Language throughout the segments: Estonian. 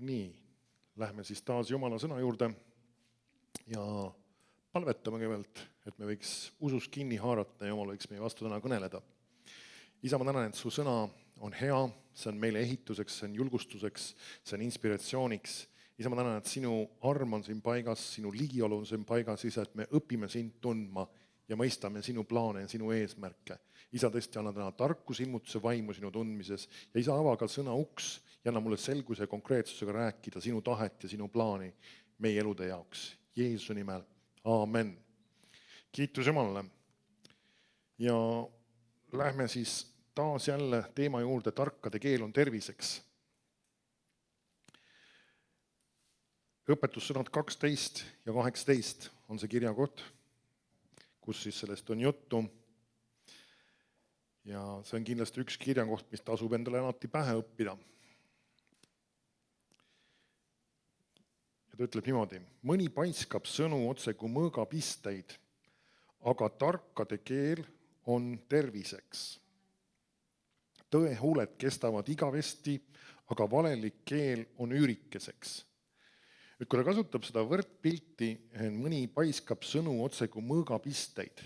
Nii, lähme siis taas Jumala sõna juurde ja palvetame kõigepealt, et me võiks usus kinni haarata ja Jumal võiks meie vastu täna kõneleda. Isa, ma tänan, et su sõna on hea, see on meile ehituseks, see on julgustuseks, see on inspiratsiooniks. Isa, ma tänan, et sinu arm on siin paigas, sinu ligiolu on siin paigas, isa, et me õpime sind tundma ja mõistame sinu plaane ja sinu eesmärke. Isa, tõesti anna täna tarkus, ilmutuse vaimu sinu tundmises ja isa, ava ka sõna uks ja anna mulle selguse ja konkreetsusega rääkida sinu tahet ja sinu plaani meie elude jaoks. Jeesuse nimel, aamen. Kiitus Jumalale. Ja lähme siis taas jälle teema juurde, tarkade keel on terviseks. Õpetussõnad 12 ja 18 on see kirjakoht, kus siis sellest on juttu. Ja see on kindlasti üks kirjakoht, mis tasub endale alati pähe õppida. Ja ta ütleb niimoodi, mõni paiskab sõnu otse kui mõõgapisteid, aga tarkade keel on terviseks. Tõehuuled kestavad igavesti, aga valelik keel on üürikeseks. Nüüd, kui ta kasutab seda võrdpilti, mõni paiskab sõnu otse kui mõõgapisteid,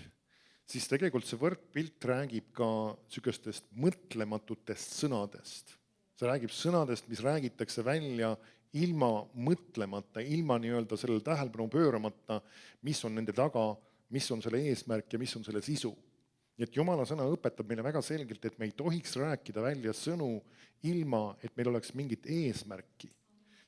siis tegelikult see võrdpilt räägib ka sükestest mõtlematutest sõnadest. See räägib sõnadest, mis räägitakse välja ilma mõtlemata, ilma nii-öelda sellele tähelepanu pööramata, mis on nende taga, mis on selle eesmärk ja mis on selle sisu. Nii et Jumala sõna õpetab meile väga selgelt, et me ei tohiks rääkida välja sõnu ilma, et meil oleks mingit eesmärki.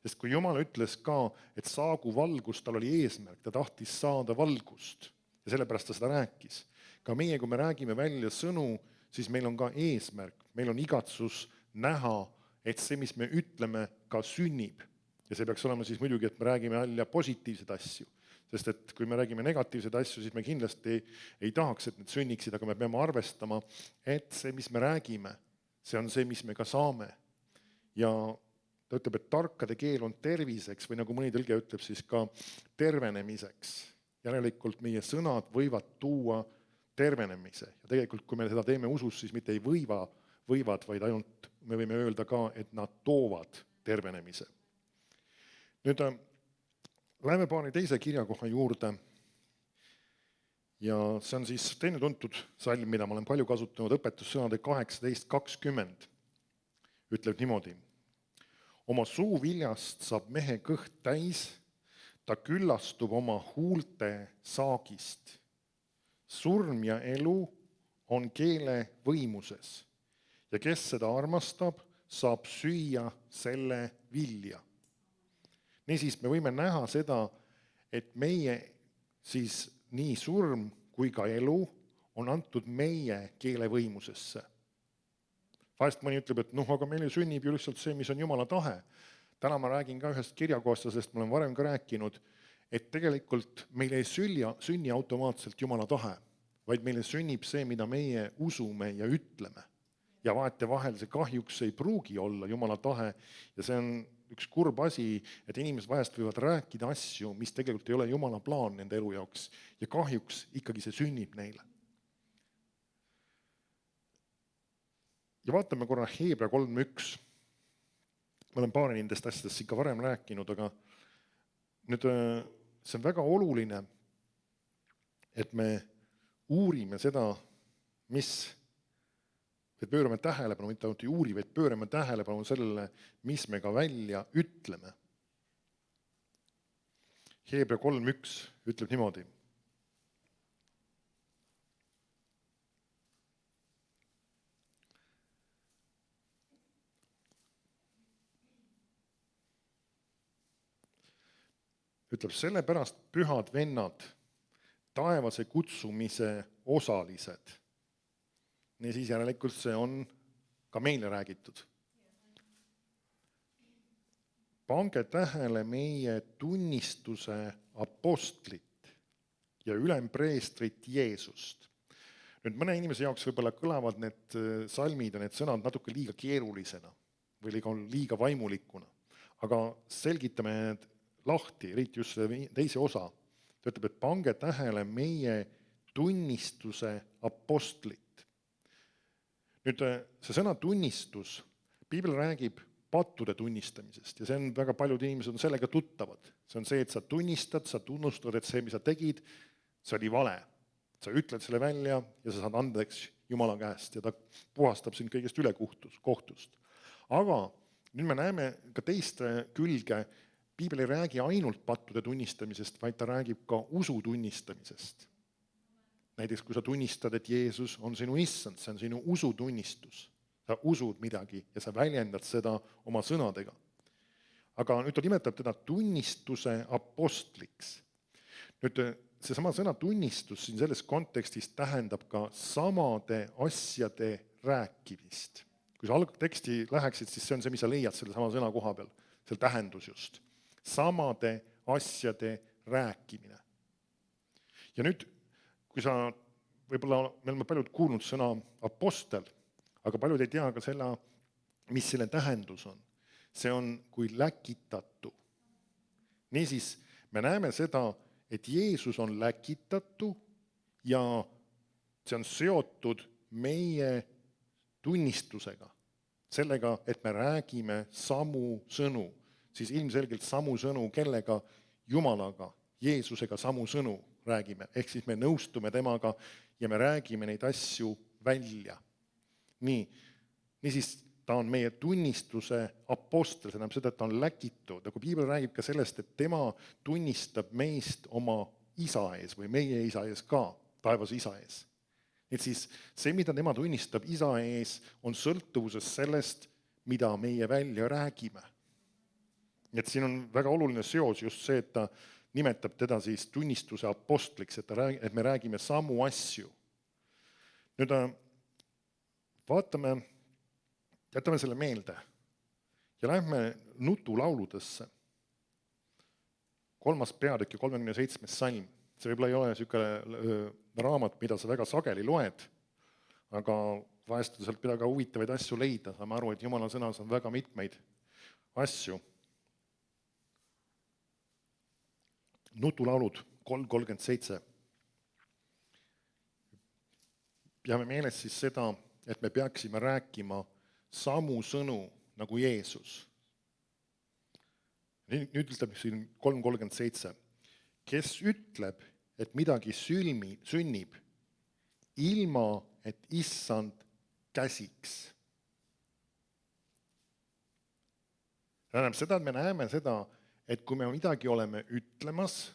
Sest kui Jumal ütles ka, et saagu valgust, tal oli eesmärk, ta tahtis saada valgust ja sellepärast ta seda rääkis. Ka meie, kui me räägime välja sõnu, siis meil on ka eesmärk. Meil on igatsus näha, et see, mis me ütleme, ka sünnib. Ja see peaks olema siis muidugi, et me räägime välja positiivseid asju. Sest et kui me räägime negatiivseid asju, siis me kindlasti ei tahaks, et need sünniksid, aga me peame arvestama, et see, mis me räägime, see on see, mis me ka saame. Ja ta ütleb, et tarkade keel on terviseks või nagu mõni tõlge ütleb, siis ka tervenemiseks. Järelikult meie sõnad võivad tuua tervenemise. Ja tegelikult, kui me seda teeme usus, siis mitte ei võivad, vaid ainult me võime öelda ka, et nad toovad tervenemise. Nüüd läheme paari teise kirjakoha juurde. Ja see on siis teine tuntud salm, mida ma olen palju kasutanud, õpetussõnade 18:20. Ütleb niimoodi. Oma suu viljast saab mehe kõht täis, ta küllastub oma huulte saagist. Surm ja elu on keele võimuses ja kes seda armastab, saab süüa selle vilja. Niisiis me võime näha seda, et meie siis nii surm kui ka elu on antud meie keele võimusesse. Vahest mõni ütleb, et aga meile sünnib ju lihtsalt see, mis on Jumala tahe. Täna ma räägin ka ühest kirjakohastusest, ma olen varem ka rääkinud, et tegelikult meil ei sünni automaatselt Jumala tahe, vaid meile sünnib see, mida meie usume ja ütleme. Ja vahetevahel see kahjuks ei pruugi olla Jumala tahe ja see on üks kurb asi, et inimesed vahest võivad rääkida asju, mis tegelikult ei ole Jumala plaan nende elu jaoks ja kahjuks ikkagi see sünnib neile. Ja vaatame korra Hebra 3:1. Ma olen paari nendest asjadest ikka varem rääkinud, aga nüüd see on väga oluline, et me uurime seda, mis me pöörame tähelepanu, mitte ainult ei uuri, vaid pöörame tähelepanu sellele, mis me ka välja ütleme. Hebra 3:1 ütleb niimoodi. Ütleb, sellepärast pühad vennad, taevase kutsumise osalised. Ja siis järelikult see on ka meile räägitud. Pange tähele meie tunnistuse apostlit ja ülempreestrit Jeesust. Nüüd mõne inimese jaoks võib-olla kõlavad need salmid ja need sõnad natuke liiga keerulisena või liiga vaimulikuna. Aga selgitame need lahti, eriti just teise osa. Ta ütleb, et pange tähele meie tunnistuse apostlit. Nüüd see sõna tunnistus, Piibel räägib pattude tunnistamisest ja see on väga paljud inimesed on sellega tuttavad. See on see, et sa tunnistad, sa tunnustad, et see, mis sa tegid, see oli vale. Sa ütled selle välja ja sa saad andeks Jumala käest ja ta puhastab sind kõigest üle kohtust. Aga nüüd me näeme ka teist külge. Piibel ei räägi ainult pattude tunnistamisest, vaid ta räägib ka usu tunnistamisest. Näiteks, kui sa tunnistad, et Jeesus on sinu issand, see on sinu usutunnistus. Sa usud midagi ja sa väljendad seda oma sõnadega. Aga nüüd ta nimetab teda tunnistuse apostliksi. Nüüd seesama sõna tunnistus siin selles kontekstis tähendab ka samade asjade rääkimist. Kui sa algteksti läheksid, siis see on see, mis sa leiad selle sama sõna koha peal, selle tähendus just. Samade asjade rääkimine. Ja nüüd, kui sa, võib-olla me oleme paljud kuulnud sõna apostel, aga paljud ei tea ka selle, mis selle tähendus on. See on kui läkitatu. Niisiis, me näeme seda, et Jeesus on läkitatu ja see on seotud meie tunnistusega. Sellega, et me räägime samu sõnu. Siis ilmselgelt samu sõnu kellega? Jumalaga, Jeesusega samu sõnu räägime. Ehk siis me nõustume temaga ja me räägime neid asju välja. Niisiis ta on meie tunnistuse apostel, see tähendab seda, et ta on läkitud. Kui Piibel räägib ka sellest, et tema tunnistab meist oma isa ees või meie isa ees ka, taevas isa ees. Et siis see, mida tema tunnistab isa ees, on sõltuvuses sellest, mida meie välja räägime. Et siin on väga oluline seos just see, et ta nimetab teda siis tunnistuse apostliks, et me räägime samu asju. Nüüd jätame selle meelde ja lähme nutulauludesse. 3. peatükk ja 37. salm. See võib-olla ei ole niisugune raamat, mida sa väga sageli loed, aga vahest sealt midagi huvitavaid asju leida. Saame aru, et Jumala sõnas on väga mitmeid asju. Nutulaulud 3.37. Peame meeles siis seda, et me peaksime rääkima samu sõnu nagu Jeesus. Nüüd ütleb siin 3.37. Kes ütleb, et midagi sünnib, ilma et issand käsiks. Tähendab seda, et me näeme seda, et kui me midagi oleme ütlemas,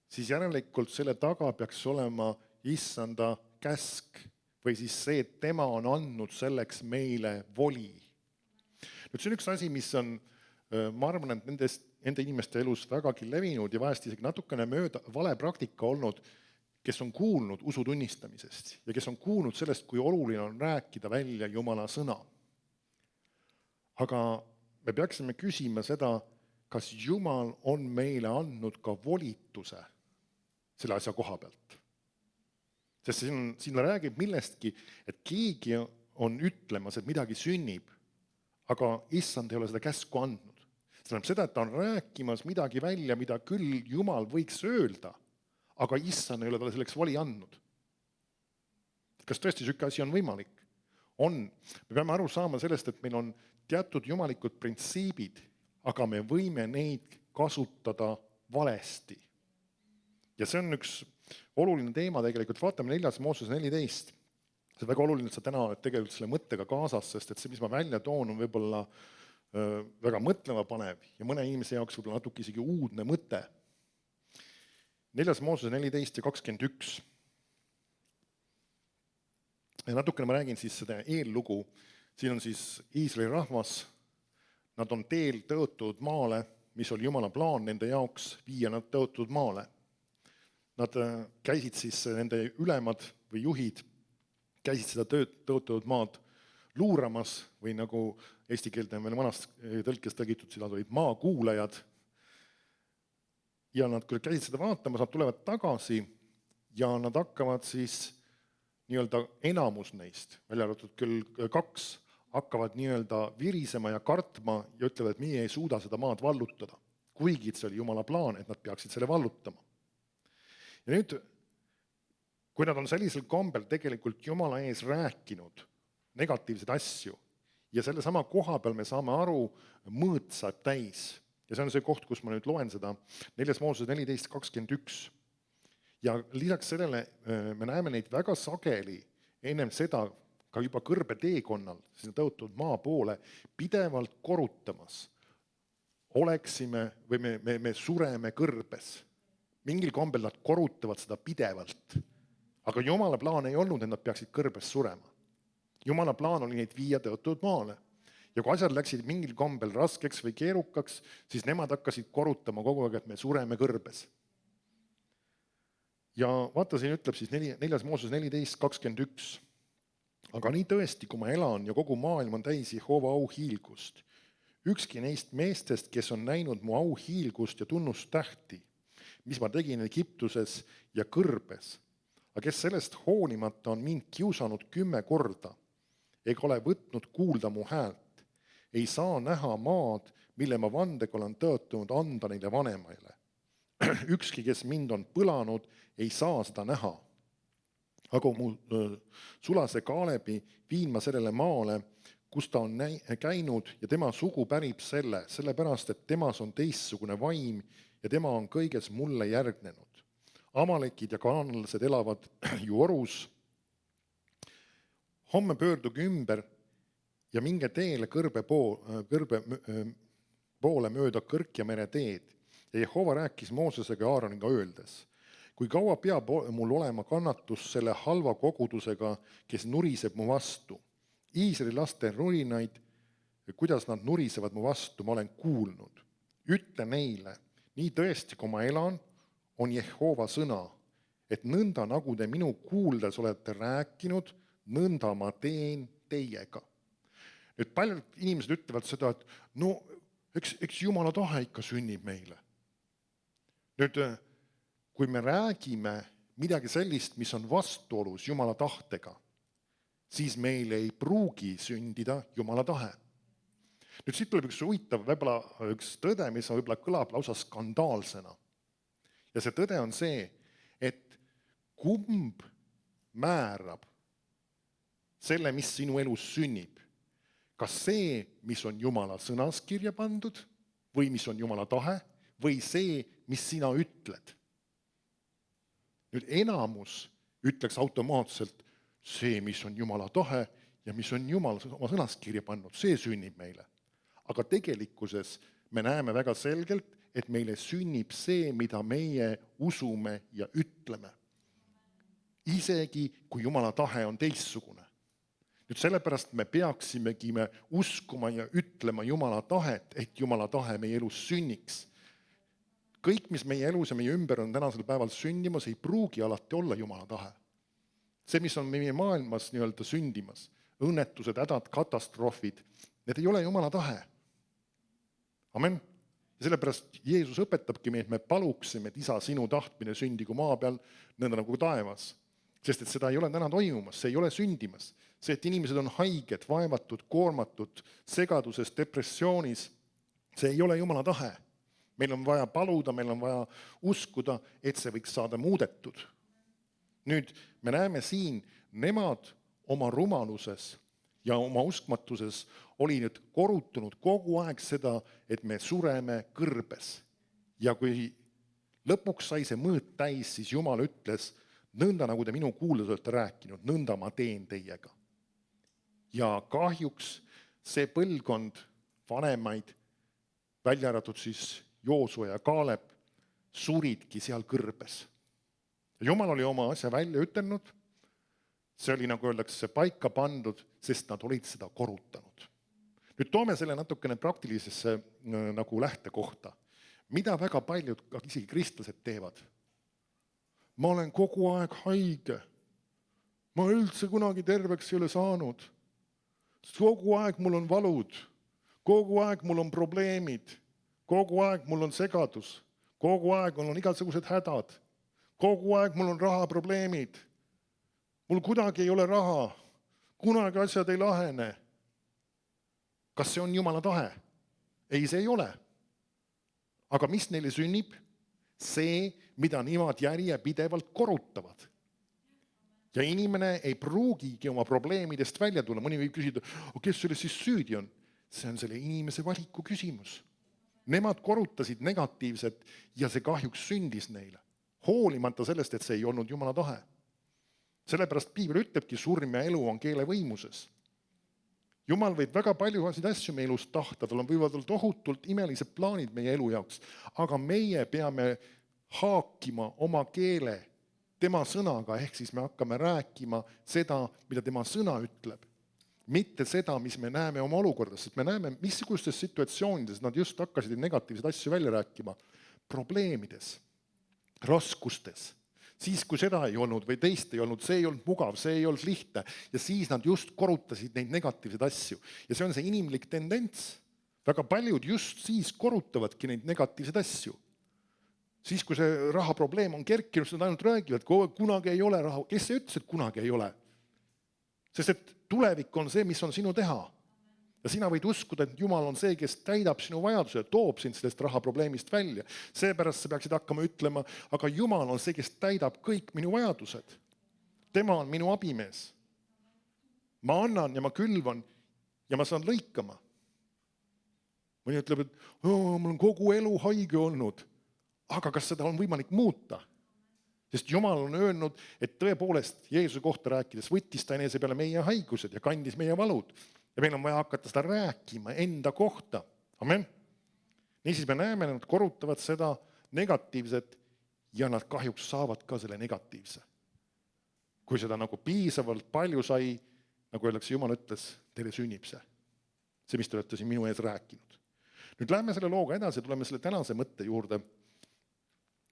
siis järelikult selle taga peaks olema issanda käsk või siis see, et tema on andnud selleks meile voli. Nüüd see on üks asi, mis on, ma arvan, et nende inimeste elus vägagi levinud ja vahest isegi natukene mööda vale praktika olnud, kes on kuulnud usu tunnistamisest ja kes on kuulnud sellest, kui oluline on rääkida välja Jumala sõna. Aga me peaksime küsima seda, kas Jumal on meile andnud ka volituse selle asja koha pealt. Sest siin räägib millestki, et keegi on ütlemas, et midagi sünnib, aga issand ei ole seda käsku andnud. See tähendab seda, et ta on rääkimas midagi välja, mida küll Jumal võiks öelda, aga issand ei ole talle selleks voli andnud. Kas tõesti niisugune asi on võimalik? On. Me peame aru saama sellest, et meil on teatud jumalikud printsiibid, aga me võime neid kasutada valesti. Ja see on üks oluline teema tegelikult. Vaatame 4. Mooses 14. See on väga oluline, et sa täna oled tegelikult selle mõttega kaasas, sest et see, mis ma välja toon, on võib-olla väga mõtlema panev ja mõne inimese jaoks võib-olla natuke isegi uudne mõte. 4. Mooses 14 ja 21. Ja natukene ma räägin siis seda eellugu. Siin on siis Iisraeli rahvas, nad on teel tõotatud maale, mis oli Jumala plaan nende jaoks viia nad tõotatud maale. Nad käisid siis, nende ülemad või juhid, käisid seda tõotatud maad luuramas või nagu eesti keelde on veel vanast tõlkes tõlgitud, nad olid maakuulajad. Ja nad küll käisid seda vaatamas, nad tulevad tagasi ja nad hakkavad siis nii-öelda enamus neist, välja arvatud küll 2, hakkavad nii-öelda virisema ja kartma ja ütlevad, et meie ei suuda seda maad vallutada. Kuigi see oli Jumala plaan, et nad peaksid selle vallutama. Ja nüüd, kui nad on sellisel kombel tegelikult Jumala ees rääkinud negatiivseid asju ja selle sama koha peal me saame aru, mõõt saab täis. Ja see on see koht, kus ma nüüd loen seda 4. Mooses 14:21. Ja lisaks sellele me näeme neid väga sageli ennem seda ka juba kõrbe teekonnal, sinna tõotatud maa poole, pidevalt korrutamas. Oleksime või me sureme kõrbes. Mingil kombel nad korrutavad seda pidevalt. Aga Jumala plaan ei olnud, et nad peaksid kõrbes surema. Jumala plaan oli neid viia tõotatud maale. Ja kui asjad läksid mingil kombel raskeks või keerukaks, siis nemad hakkasid korrutama kogu aeg, et me sureme kõrbes. Ja vaata, siin ütleb siis 4. Mooses 14:21. Aga nii tõesti, kui ma elan ja kogu maailm on täis Jehova auhiilgust. Ükski neist meestest, kes on näinud mu auhiilgust ja tunnustähti, mis ma tegin Egiptuses ja kõrbes, aga kes sellest hoolimata on mind kiusanud 10 korda, ega ole võtnud kuulda mu häält, ei saa näha maad, mille ma vandega olen tõotanud anda neile vanemaile. Ükski, kes mind on põlanud, ei saa seda näha. Aga mu sulase Kaalebi viin ma sellele maale, kus ta on käinud ja tema sugu pärib sellepärast, et temas on teistsugune vaim ja tema on kõiges mulle järgnenud. Amalekid ja kaanlased elavad ju orus. Homme pöörduge ümber ja minge teele kõrbe poole mööda Kõrkjamere teed. Ja Jehova rääkis Moosesega ja Aaroniga öeldes, kui kaua peab mul olema kannatus selle halva kogudusega, kes nuriseb mu vastu. Iisraeli laste nurinaid, kuidas nad nurisevad mu vastu, ma olen kuulnud. Ütle neile, nii tõesti, kui ma elan, on Jehova sõna, et nõnda nagu te minu kuuldes olete rääkinud, nõnda ma teen teiega. Nüüd paljud inimesed ütlevad seda, et no eks Jumala tahe ikka sünnib meile. Nüüd, kui me räägime midagi sellist, mis on vastuolus Jumala tahtega, siis meil ei pruugi sündida Jumala tahe. Nüüd siit tuleb üks huvitav, võib-olla üks tõde, mis võib-olla kõlab lausa skandaalsena. Ja see tõde on see, et kumb määrab selle, mis sinu elus sünnib. Kas see, mis on Jumala sõnas kirja pandud, või mis on Jumala tahe, või see, mis sina ütled. Nüüd enamus ütleks automaatselt, see, mis on Jumala tahe ja mis on Jumal oma sõnas kirja pannud, see sünnib meile. Aga tegelikkuses me näeme väga selgelt, et meile sünnib see, mida meie usume ja ütleme. Isegi kui Jumala tahe on teistsugune. Nüüd sellepärast me peaksimegi uskuma ja ütlema Jumala tahet, et Jumala tahe meie elus sünniks. Kõik, mis meie elus ja meie ümber on tänasel päeval sündimas, ei pruugi alati olla Jumala tahe. See, mis on meie maailmas nii-öelda sündimas, õnnetused, hädad, katastroofid, need ei ole Jumala tahe. Amen. Ja sellepärast Jeesus õpetabki meid, et me paluksime, et Isa, sinu tahtmine sündigu maa peal, nõnda nagu taevas. Sest et seda ei ole täna toimumas, see ei ole sündimas. See, et inimesed on haiged, vaevatud, koormatud, segaduses, depressioonis, see ei ole Jumala tahe. Meil on vaja paluda, meil on vaja uskuda, et see võiks saada muudetud. Nüüd me näeme siin, nemad oma rumaluses ja oma uskmatuses oli nüüd korrutunud kogu aeg seda, et me sureme kõrbes. Ja kui lõpuks sai see mõõt täis, siis Jumal ütles, nõnda nagu te minu kuuldes olete rääkinud, nõnda ma teen teiega. Ja kahjuks see põlvkond vanemaid, välja arvatud siis Joosua ja Kaalep, suridki seal kõrbes. Jumal oli oma asja välja ütelnud, see oli, nagu öeldakse, paika pandud, sest nad olid seda korrutanud. Nüüd toome selle natukene praktilisesse nagu lähtekohta. Mida väga paljud, isegi kristlased teevad? Ma olen kogu aeg haige. Ma üldse kunagi terveks ei ole saanud. Kogu aeg mul on valud. Kogu aeg mul on probleemid. Kogu aeg mul on segadus. Kogu aeg mul on igasugused hädad. Kogu aeg mul on rahaprobleemid. Mul kuidagi ei ole raha. Kunagi asjad ei lahene. Kas see on Jumala tahe? Ei, see ei ole. Aga mis neile sünnib? See, mida niimoodi järjepidevalt korrutavad. Ja inimene ei pruugigi oma probleemidest välja tulla. Mõni võib küsida, kes selles siis süüdi on? See on selle inimese valiku küsimus. Nemad korrutasid negatiivset ja see kahjuks sündis neile. Hoolimata sellest, et see ei olnud Jumala tahe. Sellepärast Piibel ütlebki, surm ja elu on keele võimuses. Jumal võib väga palju asju meie elust tahta, tal võivad olla tohutult imelised plaanid meie elu jaoks, aga meie peame haakima oma keele tema sõnaga, ehk siis me hakkame rääkima seda, mida tema sõna ütleb. Mitte seda, mis me näeme oma olukordades, sest me näeme, missugustes situatsioonides nad just hakkasid negatiivseid asju välja rääkima. Probleemides, raskustes, siis kui seda ei olnud või teist ei olnud, see ei olnud mugav, see ei olnud lihtne ja siis nad just korrutasid neid negatiivseid asju. Ja see on see inimlik tendents. Väga paljud just siis korrutavadki neid negatiivseid asju. Siis, kui see rahaprobleem on kerkinud, nad ainult räägivad, kunagi ei ole raha. Kes see ütles, et kunagi ei ole? Sest et tulevik on see, mis on sinu teha. Ja sina võid uskuda, et Jumal on see, kes täidab sinu vajaduse ja toob sind sellest rahaprobleemist välja. Seepärast sa peaksid hakkama ütlema, aga Jumal on see, kes täidab kõik minu vajadused. Tema on minu abimees. Ma annan ja ma külvan ja ma saan lõikama. Mõni ütleb, et mul on kogu elu haige olnud. Aga kas seda on võimalik muuta? Sest Jumal on öelnud, et tõepoolest Jeesuse kohta rääkides võttis ta enese peale meie haigused ja kandis meie valud. Ja meil on vaja hakata seda rääkima enda kohta. Amen. Niisiis me näeme, nad korrutavad seda negatiivset ja nad kahjuks saavad ka selle negatiivse. Kui seda nagu piisavalt palju sai, nagu öeldakse, Jumal ütles, teile sünnib see. See, mis te olete siin minu ees rääkinud. Nüüd lähme selle looga edasi, tuleme selle tänase mõtte juurde.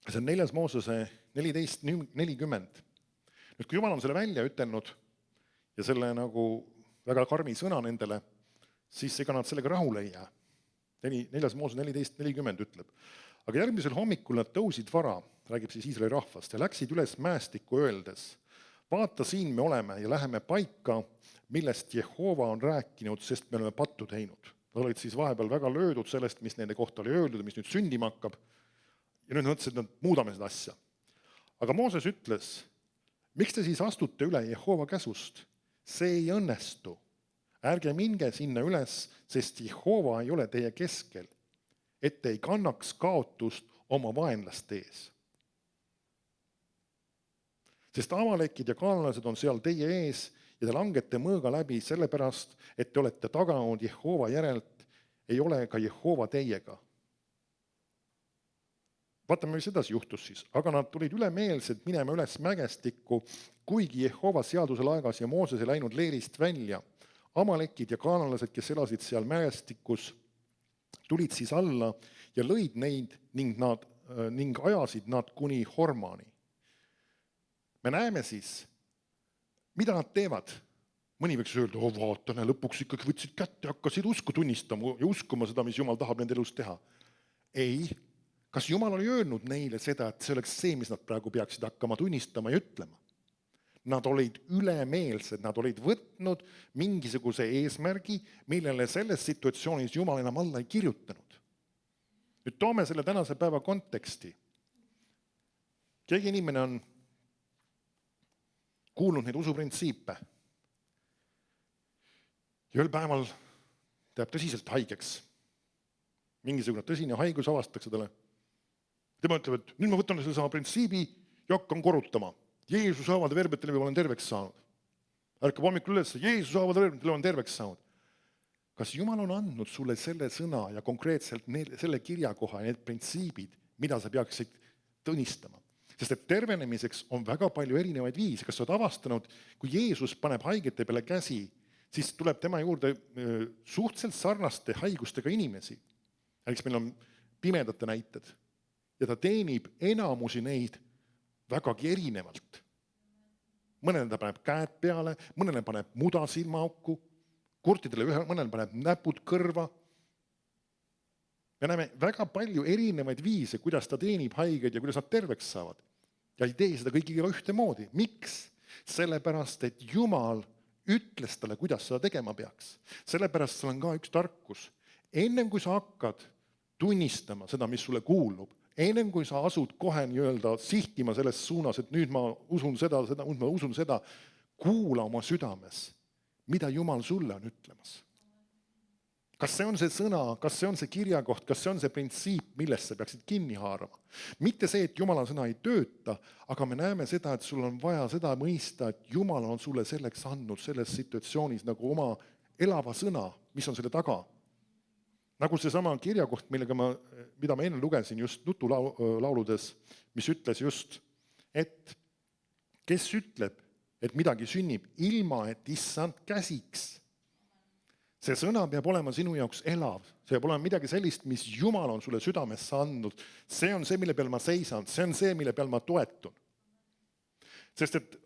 See on 4. Moosese 14:40. Nüüd, kui Jumal on selle välja ütelnud ja selle nagu väga karmi sõna nendele, siis ega nad sellega rahule ei jää. 4. Mooses 14:40 ütleb. Aga järgmisel hommikul nad tõusid vara, räägib siis Iisraeli rahvast, ja läksid üles mäestikku öeldes, vaata, siin me oleme ja läheme paika, millest Jehova on rääkinud, sest me oleme pattu teinud. Nad olid siis vahepeal väga löödud sellest, mis nende kohta oli öeldud, mis nüüd sündima hakkab. Ja nüüd mõtlesid, et nad muudame seda asja. Aga Mooses ütles, miks te siis astute üle Jehova käsust? See ei õnnestu. Ärge minge sinna üles, sest Jehova ei ole teie keskel, et te ei kannaks kaotust oma vaenlaste ees. Sest amalekid ja kaanalased on seal teie ees ja te langete mõõga läbi sellepärast, et te olete taganud Jehova järelt, ei ole ka Jehova teiega. Vaatame, mis edasi juhtus siis. Aga nad tulid ülemeelsed minema üles mägestikku, kuigi Jehova seaduse laegas ja Mooses ei läinud leerist välja. Amalekid ja kaanalased, kes elasid seal mägestikus, tulid siis alla ja lõid neid ning ajasid nad kuni Hormani. Me näeme siis, mida nad teevad. Mõni võiks öelda, vaata, lõpuks ikkagi võtsid kätte ja hakkasid usku tunnistama ja uskuma seda, mis Jumal tahab nende elus teha. Ei. Kas Jumal oli öelnud neile seda, et see oleks see, mis nad praegu peaksid hakkama tunnistama ja ütlema? Nad olid ülemeelsed, nad olid võtnud mingisuguse eesmärgi, millele selles situatsioonis Jumal enam alla ei kirjutanud. Nüüd toome selle tänase päeva konteksti. Keegi inimene on kuulnud neid usuprintsiipe. Ja ühel päeval teab tõsiselt haigeks. Mingisugune tõsine haigus avastatakse talle. Tema ütleb, et nüüd ma võtan selle sama printsiibi ja hakkan korrutama. Jeesus avada verbetele või olen terveks saanud. Ärkab hommikul üles, Jeesus avada verbetele olen terveks saanud. Kas Jumal on andnud sulle selle sõna ja konkreetselt selle kirjakoha ja need printsiibid, mida sa peaksid tunnistama? Sest et tervenemiseks on väga palju erinevaid viise. Kas sa oled avastanud, kui Jeesus paneb haigete peale käsi, siis tuleb tema juurde suhteliselt sarnaste haigustega inimesi. Näiteks meil on pimedate näited. Ja ta teenib enamusi neid vägagi erinevalt. Mõnele ta paneb käed peale, mõnele paneb muda silmaauku, kurtidele mõnele paneb näpud kõrva. Me näeme väga palju erinevaid viise, kuidas ta teenib haigeid ja kuidas nad terveks saavad. Ja ei tee seda kõigiga ühte moodi. Miks? Sellepärast, et Jumal ütles talle, kuidas seda tegema peaks. Sellepärast seal on ka üks tarkus. Ennem kui sa hakkad tunnistama seda, mis sulle kuulub, Enne kui sa asud kohe nii-öelda sihtima selles suunas, et nüüd ma usun seda, kuula oma südames, mida Jumal sulle on ütlemas. Kas see on see sõna, kas see on see kirjakoht, kas see on see printsiip, millest sa peaksid kinni haarama? Mitte see, et Jumala sõna ei tööta, aga me näeme seda, et sul on vaja seda mõista, et Jumal on sulle selleks andnud selles situatsioonis nagu oma elava sõna, mis on selle taga. Nagu see sama kirjakoht, mida ma enne lugesin just nutulauludes, mis ütles just, et kes ütleb, et midagi sünnib ilma, et issand käsiks. See sõna peab olema sinu jaoks elav, see peab olema midagi sellist, mis Jumal on sulle südamesse andnud. See on see, mille peal ma seisan, see on see, mille peal ma toetun. Sest et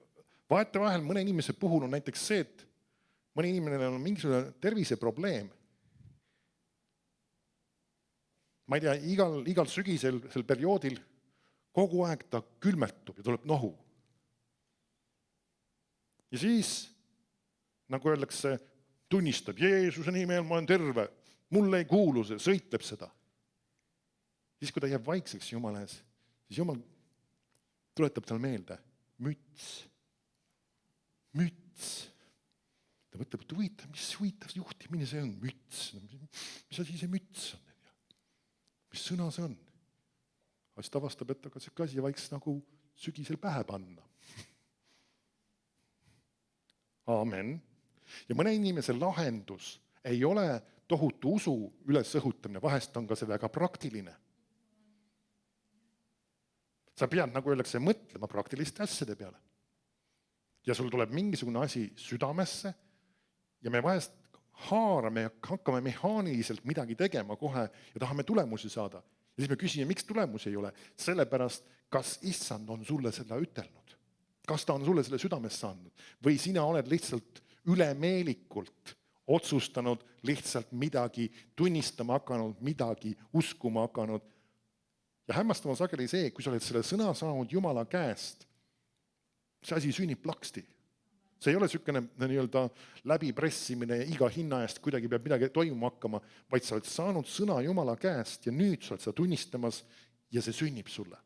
vahetevahel mõne inimese puhul on näiteks see, et mõne inimene on mingisugune terviseprobleem. Ma ei tea, igal sügisel sel perioodil kogu aeg ta külmetub ja tuleb nohu. Ja siis, nagu öeldakse, tunnistab, Jeesuse nimel ma olen terve, mulle ei kuulu see, sõitleb seda. Siis, kui ta jääb vaikseks Jumala ees, siis Jumal tuletab tal meelde, müts. Ta mõtleb, et mis huvitav juhtimine see on, müts. Mis asi see müts on? Mis sõna see on? Siis ta avastab, et aga see kasi võiks nagu sügisel pähe panna. Aamen. Ja mõne inimese lahendus ei ole tohutu usu ülesõhutamine, vahest on ka see väga praktiline. Sa pead, nagu öeldakse, mõtlema praktiliste asjade peale. Ja sul tuleb mingisugune asi südamesse ja me vahest haarame ja hakkame mehaaniliselt midagi tegema kohe ja tahame tulemusi saada. Ja siis me küsime, miks tulemusi ei ole? Sellepärast, kas issand on sulle seda ütelnud? Kas ta on sulle selle südamesse andnud? Või sina oled lihtsalt ülemeelikult otsustanud lihtsalt midagi tunnistama hakanud, midagi uskuma hakanud. Ja hämmastama sageli see, kui sa oled selle sõna saanud Jumala käest, see asi sünnib plaksti. See ei ole selline nii-öelda läbipressimine ja iga hinna eest kuidagi peab midagi toimuma hakkama, vaid sa oled saanud sõna Jumala käest ja nüüd sa oled seda tunnistamas ja see sünnib sulle.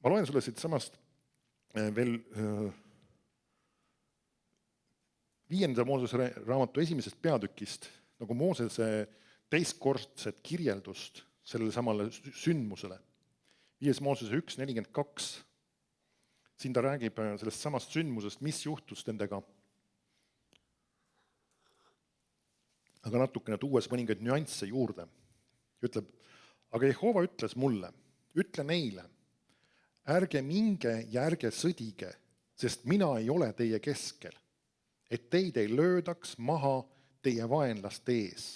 Ma loen sulle siit samast veel 5. Moosese raamatu 1. peatükist, nagu Moosese teistkordset kirjeldust sellele samale sündmusele. 5. Moosese 1.42. Siin ta räägib sellest samast sündmusest, mis juhtus nendega. Aga natukene tuues mõningaid nüansse juurde. Ütleb, aga Jehova ütles mulle, ütle neile, ärge minge ja ärge sõdige, sest mina ei ole teie keskel, et teid ei löödaks maha teie vaenlaste ees.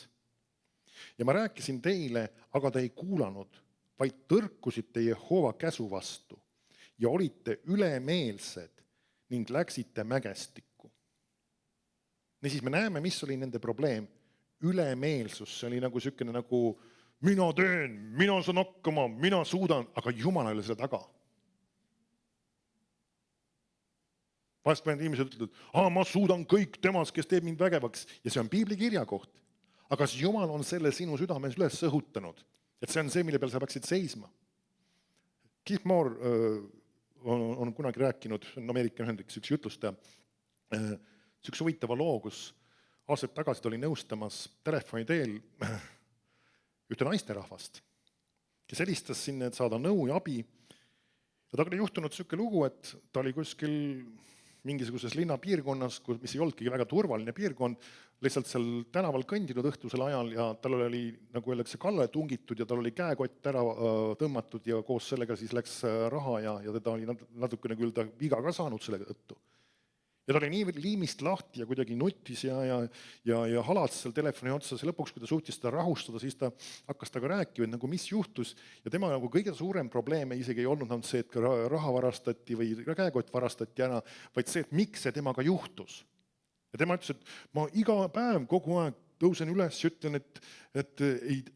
Ja ma rääkisin teile, aga te ei kuulanud, vaid tõrkusite Jehova käsu vastu ja olite ülemeelsed ning läksite mägestikku. Niisiis me näeme, mis oli nende probleem. Ülemeelsus, see oli nagu selline nagu mina teen, mina saan hakkama, mina suudan, aga Jumal oli selle taga. Vahest mõned inimesed ütlevad, ma suudan kõik temas, kes teeb mind vägevaks. Ja see on piibli kirjakoht. Aga siis Jumal on selle sinu südames üles õhutanud. Et see on see, mille peal sa peaksid seisma. Keith Moore on kunagi rääkinud, on Ameerika Ühendriikides üks jutlustaja, üks huvitava loo, kus aastaid tagasi ta oli nõustamas telefoni teel ühte naisterahvast, kes helistas sinna, et saada nõu ja abi. Ja ta oli juhtunud selline lugu, et ta oli kuskil mingisuguses linnapiirkonnas, mis ei olnudki väga turvaline piirkond, lihtsalt seal tänaval kõndinud õhtusel ajal ja tal oli, nagu öeldakse, kallale tungitud ja tal oli käekott ära tõmmatud ja koos sellega siis läks raha ja teda oli natukene küll ta viga ka saanud selle tõttu. Ja ta oli nii liimist lahti ja kuidagi nuttis ja halas seal telefoni otsas ja lõpuks, kui ta suutis seda rahustada, siis ta hakkas taga rääkima, et nagu mis juhtus. Ja tema nagu kõige suurem probleem isegi ei olnud see, et raha varastati või käekott varastati ära, vaid see, et miks see temaga juhtus. Ja tema ütles, et ma iga päev kogu aeg tõusen üles ja ütlen, et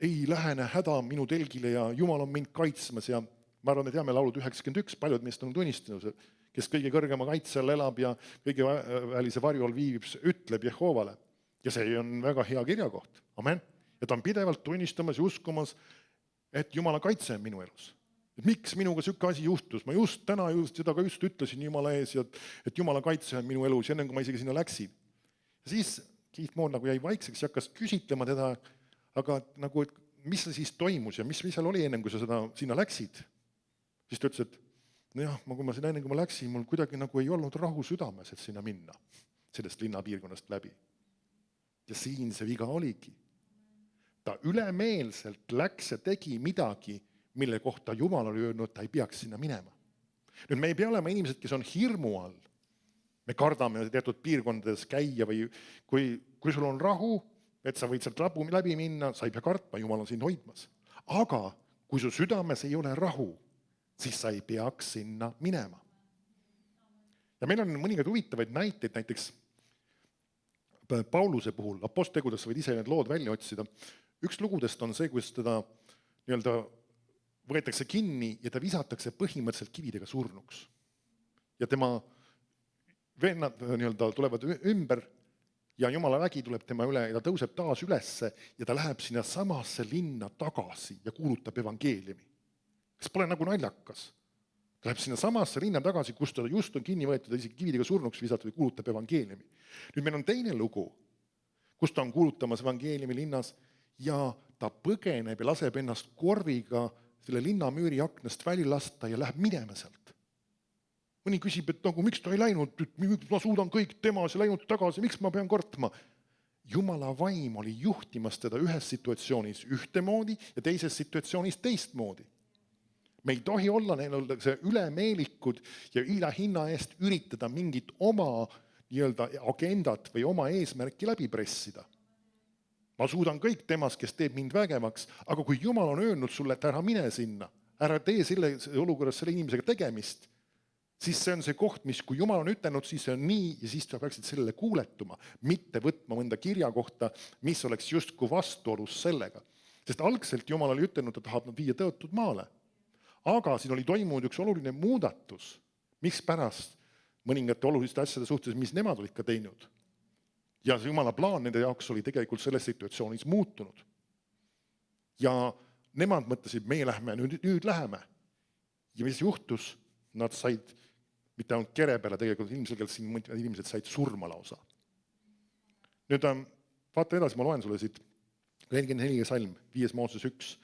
ei lähene häda minu telgile ja Jumal on mind kaitsmas ja ma arvan, me teame laulud 91, paljud meist on tunnistanud, kes kõige kõrgema kaitse all elab ja kõige välise varju all viibib, ütleb Jehovale. Ja see on väga hea kirjakoht. Amen. Ja ta on pidevalt tunnistamas ja uskumas, et Jumala kaitse on minu elus. Et miks minuga sihuke asi juhtus? Ma just täna seda ka just ütlesin Jumala ees, et Jumala kaitse on minu elus, enne kui ma isegi sinna läksin. Ja siis Keith Moore nagu jäi vaikseks ja hakkas küsitlema teda, aga nagu, et mis siis toimus ja mis seal oli enne, kui sa sinna läksid. Siis ta ütles, et nojah, kui ma sinna enne, kui ma läksin, mul kuidagi nagu ei olnud rahu südames, et sinna minna, sellest linnapiirkonnast läbi. Ja siin see viga oligi. Ta ülemeelselt läks ja tegi midagi, mille kohta Jumal oli öelnud, ta ei peaks sinna minema. Nüüd me ei pea olema inimesed, kes on hirmu all. Me kardame teatud piirkondades käia või kui sul on rahu, et sa võid sealt läbi minna, sa ei pea kartma, Jumal on sind hoidmas. Aga kui su südames ei ole rahu, siis sa ei peaks sinna minema. Ja meil on mõningaid huvitavaid näiteid, näiteks Pauluse puhul, Apostlitegudes võid ise need lood välja otsida. Üks lugudest on see, kus teda nii-öelda võetakse kinni ja ta visatakse põhimõtteliselt kividega surnuks. Ja tema vennad nii-öelda tulevad ümber ja Jumala vägi tuleb tema üle ja ta tõuseb taas ülesse ja ta läheb sinna samasse linna tagasi ja kuulutab evangeeliumi. Kas pole nagu naljakas? Ta läheb sinna samasse linna tagasi, kus ta just on kinni võetud ja isegi kividega surnuks visatud ja kuulutab evangeeliumi. Nüüd meil on teine lugu, kus ta on kuulutamas evangeeliumi linnas ja ta põgeneb ja laseb ennast korviga selle linnamüüri aknast välja lasta ja läheb minema sealt. Mõni küsib, et nagu miks ta ei läinud, ma suudan kõik temas ja läinud tagasi, miks ma pean kartma? Jumala vaim oli juhtimas teda ühes situatsioonis ühtemoodi ja teises situatsioonis teistmoodi. Me ei tohi olla neil see ülemeelikud ja iga hinna eest üritada mingit oma nii-öelda agendat või oma eesmärki läbi pressida. Ma suudan kõik temas, kes teeb mind vägevaks, aga kui Jumal on öelnud sulle, et ära mine sinna, ära tee selle olukorras selle inimesega tegemist, siis see on see koht, mis kui Jumal on ütelnud, siis see on nii ja siis sa peaksid sellele kuuletuma, mitte võtma mõnda kirja kohta, mis oleks justkui vastuolus sellega. Sest algselt Jumal oli ütelnud, et tahab nad viia tõotud maale. Aga siin oli toimunud üks oluline muudatus, miks pärast mõningate oluliste asjade suhtes, mis nemad olid ka teinud. Ja see Jumala plaan nende jaoks oli tegelikult selles situatsioonis muutunud. Ja nemad mõtlesid, meie lähme, nüüd läheme. Ja mis juhtus? Nad said, mitte ainult kere peale, tegelikult ilmselgelt siin mõned inimesed said surma lausa. Nüüd vaata edasi, ma loen sulle siit 44 salm, 5 Mooses 1.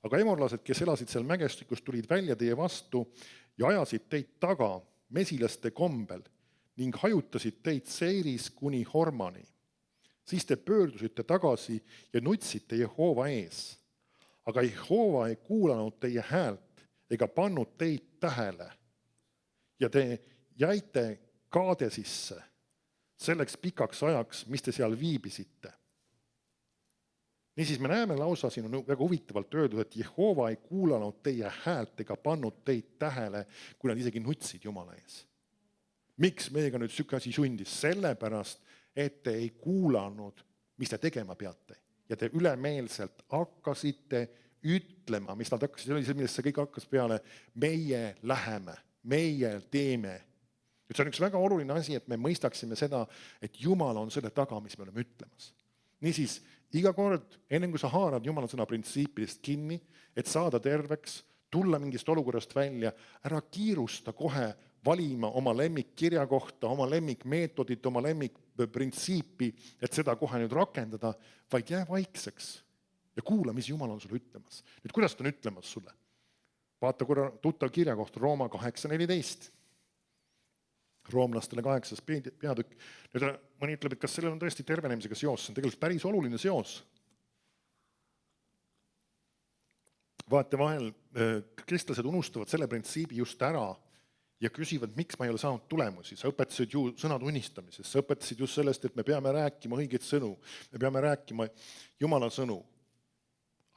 Aga emorlased, kes elasid seal mägestikus, tulid välja teie vastu ja ajasid teid taga mesilaste kombel ning hajutasid teid Seiris kuni Hormani. Siis te pöördusite tagasi ja nutsite Jehova ees. Aga Jehova ei kuulanud teie häält ega pannud teid tähele. Ja te jäite Kaadesisse selleks pikaks ajaks, mis te seal viibisite. Niisiis me näeme lausa, siin on väga huvitavalt öeldud, et Jehova ei kuulanud teie häält ega pannud teid tähele, kui nad isegi nutsid Jumala ees. Miks meiega nüüd sihuke asi sundis? Sellepärast, et te ei kuulanud, mis te tegema peate. Ja te ülemeelselt hakkasite ütlema, mis nad hakkasid, see oli see, millest see kõik hakkas peale, meie läheme, meie teeme. See on üks väga oluline asi, et me mõistaksime seda, et Jumal on selle taga, mis me oleme ütlemas. Niisiis, iga kord, enne kui sa haarad Jumala sõna printsiipidest kinni, et saada terveks, tulla mingist olukorrast välja, ära kiirusta kohe valima oma lemmikkirja kohta, oma lemmikmeetodit, oma lemmikprintsiipi, et seda kohe nüüd rakendada, vaid jää vaikseks ja kuula, mis Jumal on sulle ütlemas. Nüüd, kuidas ta on ütlemas sulle? Vaata korra tuttav kirja kohta Rooma 8.14. Roomlastele 8. peatükk. Nüüd mõni ütleb, et kas sellel on tõesti tervenemisega seos? See on tegelikult päris oluline seos. Vaata vahel, kristlased unustavad selle printsiibi just ära ja küsivad, miks ma ei ole saanud tulemusi. Sa õpetasid ju sõna tunnistamises, sa õpetasid just sellest, et me peame rääkima õigeid sõnu, me peame rääkima Jumala sõnu.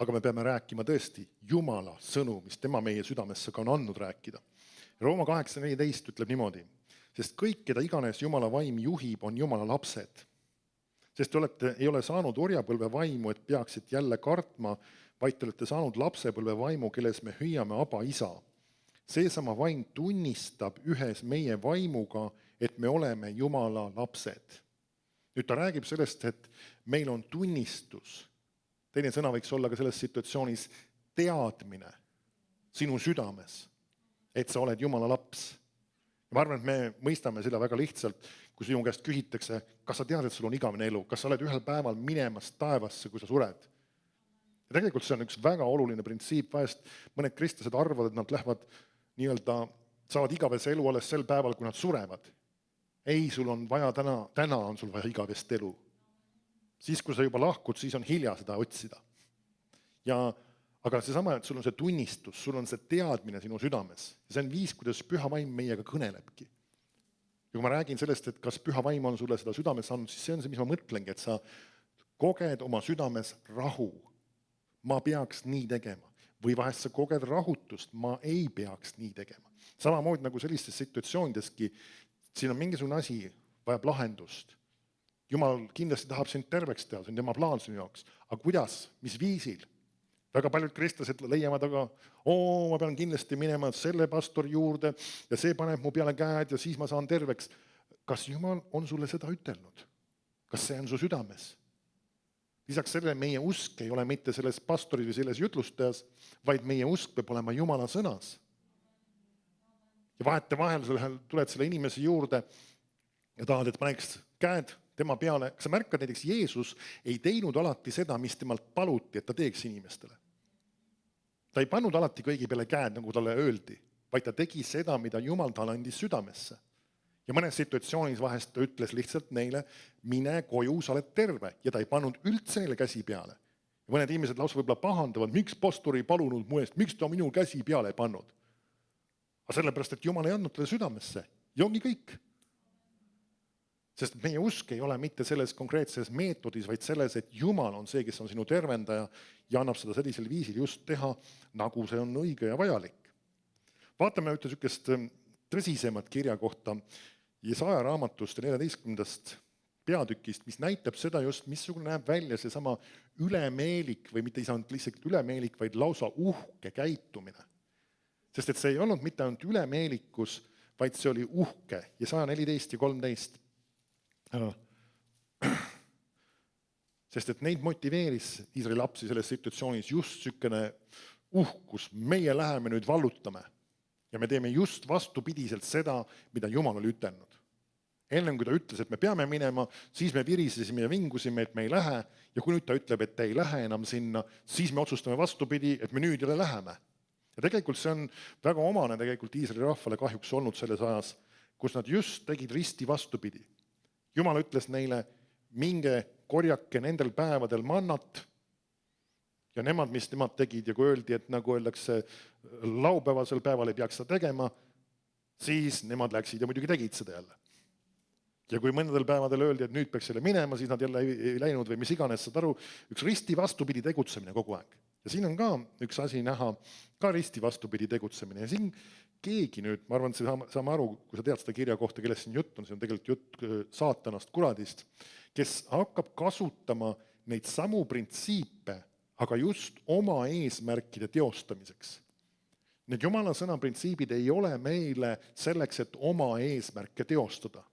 Aga me peame rääkima tõesti Jumala sõnu, mis tema meie südamesse ka on andnud rääkida. Rooma 8.14 ütleb niimoodi, sest kõik, keda iganes Jumala vaim juhib, on Jumala lapsed. Sest te ei ole saanud orjapõlve vaimu, et peaksid jälle kartma, vaid te olete saanud lapsepõlve vaimu, kelles me hüüame Aba isa. Seesama vaim tunnistab ühes meie vaimuga, et me oleme Jumala lapsed. Nüüd ta räägib sellest, et meil on tunnistus. Teine sõna võiks olla ka selles situatsioonis teadmine. sinu südames, et sa oled Jumala laps. Ja ma arvan, et me mõistame seda väga lihtsalt, kui sinu käest küsitakse, kas sa tead, et sul on igavene elu, kas sa oled ühel päeval minemas taevasse, kui sa sured. Ja tegelikult see on üks väga oluline printsiip, vahest mõned kristlased arvavad, et nad lähevad saavad igavese elu alles sel päeval, kui nad surevad. Ei, sul on vaja täna on sul vaja igavest elu. Siis, kui sa juba lahkud, siis on hilja seda otsida. Aga seesama, et sul on see tunnistus, sul on see teadmine sinu südames. Ja see on viis, kuidas püha vaim meiega kõnelebki. Ja kui ma räägin sellest, et kas püha vaim on sulle seda südames andnud, siis see on see, mis ma mõtlengi, et sa koged oma südames rahu. Ma peaks nii tegema. Või vahest sa koged rahutust, ma ei peaks nii tegema. Samamoodi nagu sellistes situatsioonideski, siin on mingisugune asi, vajab lahendust. Jumal kindlasti tahab sind terveks teha, see on tema plaan sinu jaoks. Aga kuidas, mis viisil? Väga paljud kristlased leiavad, aga ma pean kindlasti minema selle pastori juurde ja see paneb mu peale käed ja siis ma saan terveks. Kas Jumal on sulle seda ütelnud? Kas see on su südames? Lisaks sellele meie usk ei ole mitte selles pastoris või selles jutlustajas, vaid meie usk peab olema Jumala sõnas. Ja vahetevahel tuled selle inimese juurde ja tahad, et paneks käed tema peale. Kas sa märkad, näiteks Jeesus ei teinud alati seda, mis temalt paluti, et ta teeks inimestele. Ta ei pannud alati kõigi peale käed, nagu talle öeldi, vaid ta tegi seda, mida Jumal talle andis südamesse. Ja mõnes situatsioonis vahest ta ütles lihtsalt neile, mine koju, sa oled terve. Ja ta ei pannud üldse neile käsi peale. Ja mõned inimesed lausa võib-olla pahandavad, miks pastor ei palunud mu eest, miks ta minul käsi peale ei pannud. Aga sellepärast, et Jumal ei andnud talle südamesse. Ja ongi kõik. Sest meie usk ei ole mitte selles konkreetses meetodis, vaid selles, et Jumal on see, kes on sinu tervendaja ja annab seda sellisel viisil just teha, nagu see on õige ja vajalik. Vaatame ühte sükest tõsisemat kirja kohta Jesaja raamatust 14. peatükist, mis näitab seda just, missugune näeb välja seesama ülemeelik või mitte ei saanud lihtsalt ülemeelik, vaid lausa uhke käitumine. Sest et see ei olnud mitte ainult ülemeelikus, vaid see oli uhke. Jesaja 14 ja 13. Sest et neid motiveeris Iisraeli lapsi selles situatsioonis just sükene uhkus, meie läheme nüüd vallutame ja me teeme just vastupidiselt seda, mida Jumal oli ütelnud. Enne kui ta ütles, et me peame minema, siis me virisesime ja vingusime, et me ei lähe ja kui nüüd ta ütleb, et ei lähe enam sinna, siis me otsustame vastupidi, et me nüüd jälle läheme. Ja tegelikult see on väga omane tegelikult Iisraeli rahvale kahjuks olnud selles ajas, kus nad just tegid risti vastupidi. Jumal ütles neile, minge korjake nendel päevadel mannat ja nemad, mis nemad tegid ja kui öeldi, et nagu öeldakse, laupäevasel päeval ei peaks seda tegema, siis nemad läksid ja muidugi tegid seda jälle. Ja kui mõnedel päevadel öeldi, et nüüd peaks selle minema, siis nad jälle ei läinud või mis iganes, saad aru, üks risti vastupidi tegutsemine kogu aeg. Ja siin on ka üks asi näha, ka risti vastupidi tegutsemine ja siin keegi nüüd, ma arvan, et saame aru, kui sa tead seda kirja kohta, kellest siin jutt on, see on tegelikult jutt saatanast, kuradist, kes hakkab kasutama neid samu printsiipe, aga just oma eesmärkide teostamiseks. Need Jumala sõna printsiibid ei ole meile selleks, et oma eesmärke teostada.